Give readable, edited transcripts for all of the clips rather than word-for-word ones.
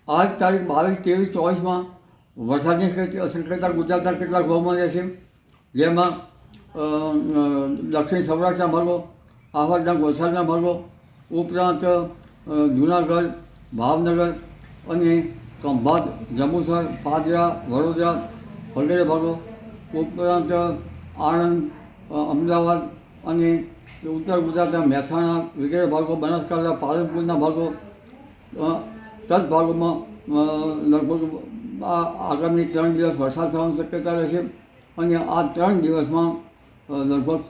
આજ તારીખ 22, 23, 24માં વરસાદની શક્યતા ગુજરાતના કેટલાક ભાગમાં રહેશે, જેમાં દક્ષિણ સૌરાષ્ટ્રના ભાગો, આહવાદના વલસાડના ભાગો ઉપરાંત જૂનાગઢ, ભાવનગર અને ખંભાત, જંબુસર, પાદરા, વડોદરા વગેરે ભાગો ઉપરાંત આણંદ, અમદાવાદ અને ઉત્તર ગુજરાતના મહેસાણા વગેરે ભાગો, બનાસકાંઠા, પાલનપુરના ભાગો તદ ભાગોમાં લગભગ આગામી 3 દિવસ વરસાદ થવાની શક્યતા રહેશે. અને આ 3 દિવસમાં લગભગ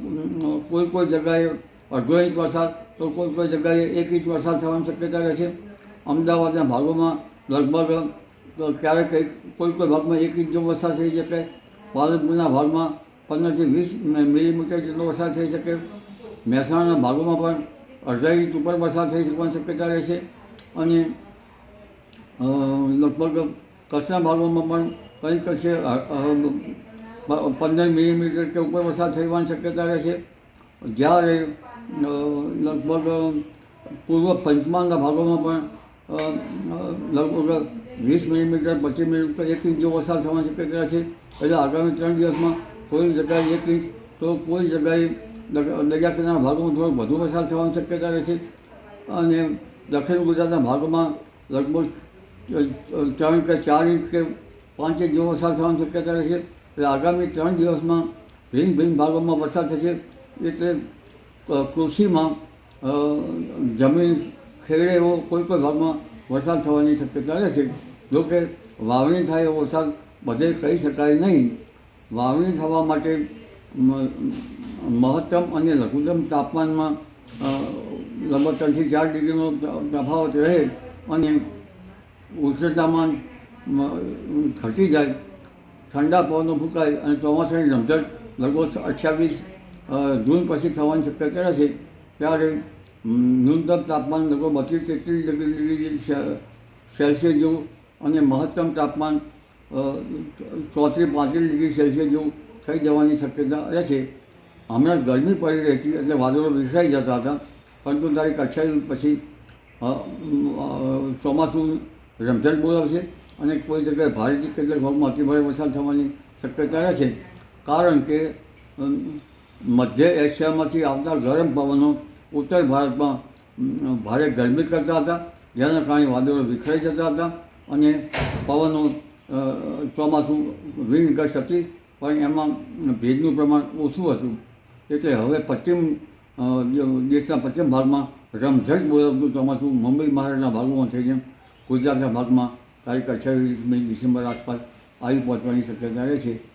કોઈ જગ્યાએ અડધો ઇંચ વરસાદ તો કોઈ જગ્યાએ 1 ઇંચ વરસાદ થવાની શક્યતા રહેશે. અમદાવાદના ભાગોમાં લગભગ ક્યારેક કોઈ ભાગમાં 1 ઇંચ જેવો વરસાદ થઈ શકે. પાલનપુરના ભાગમાં 15 થી 20 મિલીમીટર જેટલો વરસાદ થઈ શકે. મહેસાણાના ભાગોમાં પણ અડધા ઇંચ ઉપર વરસાદ થઈ શકવાની શક્યતા રહેશે. અને લગભગ કચ્છના ભાગોમાં પણ કંઈક છે 15 મિલીમીટર કે ઉપર વરસાદ થવાની શક્યતા રહેશે. જ્યારે લગભગ પૂર્વ પંચમહાલના ભાગોમાં પણ લગભગ 20 મિલીમીટર, 25 મિલીમીટર, 1 ઇંચ જેવો વરસાદ થવાની શક્યતા છે. એટલે આગામી 3 દિવસમાં કોઈ જગ્યાએ 1 ઇંચ તો કોઈ જગ્યાએ દરિયા કિનારાના ભાગોમાં થોડોક વધુ વરસાદ થવાની શક્યતા રહેશે. અને દક્ષિણ ગુજરાતના ભાગોમાં લગભગ 3 કે 4 ઇંચ કે 5 ઇંચ જેવો વરસાદ થવાની શક્યતા રહેશે. એટલે આગામી 3 દિવસમાં ભિન્ન ભાગોમાં વરસાદ થશે. એટલે કૃષિમાં જમીન ખેડે એવો કોઈ ભાગમાં વરસાદ થવાની શક્યતા રહેશે. જોકે વાવણી થાય એવો વરસાદ બધે કહી શકાય નહીં. વાવણી થવા માટે મહત્તમ અને લઘુત્તમ તાપમાનમાં લગભગ 3 થી 4 ડિગ્રીનો તફાવત રહે અને ઉષ્ણતામાન ઘટી જાય, ઠંડા પવનો ફૂંકાય અને ચોમાસાની રમઝટ લગભગ 28 જૂન પછી થવાની શક્યતા રહેશે. ત્યારે ન્યૂનતમ તાપમાન લગભગ 32-33 ડિગ્રી સેલ્સિયસ જેવું અને મહત્તમ તાપમાન 34-35 ડિગ્રી સેલ્સિયસ જેવું થઈ જવાની શક્યતા રહેશે. હમણાં ગરમી પડી રહી હતી એટલે વાદળો વિસરાઈ જતા હતા, પરંતુ તારીખ 28 પછી ચોમાસું રમઝટ બોલાવશે અને કોઈ જગ્યાએ ભારેથી કેટલાક ભાગમાં અતિભારે વરસાદ થવાની શક્યતા રહેશે. કારણ કે મધ્ય એશિયામાંથી આવતા ગરમ પવનો ઉત્તર ભારતમાં ભારે ગરમી કરતા હતા, જેના કારણે વાદળો વિખરાઈ જતા હતા અને પવનો ચોમાસું વિન્ડ ગસ્ટ હતી પણ એમાં ભેજનું પ્રમાણ ઓછું હતું. એટલે હવે દેશના પશ્ચિમ ભાગમાં રમઝટ બોલાવતું ચોમાસું મુંબઈ મહારાષ્ટ્રના ભાગોમાં થઈને ગુજરાતના ભાગમાં તારીખ 28 ડિસેમ્બર આસપાસ આવી પહોંચવાની શક્યતા રહે છે.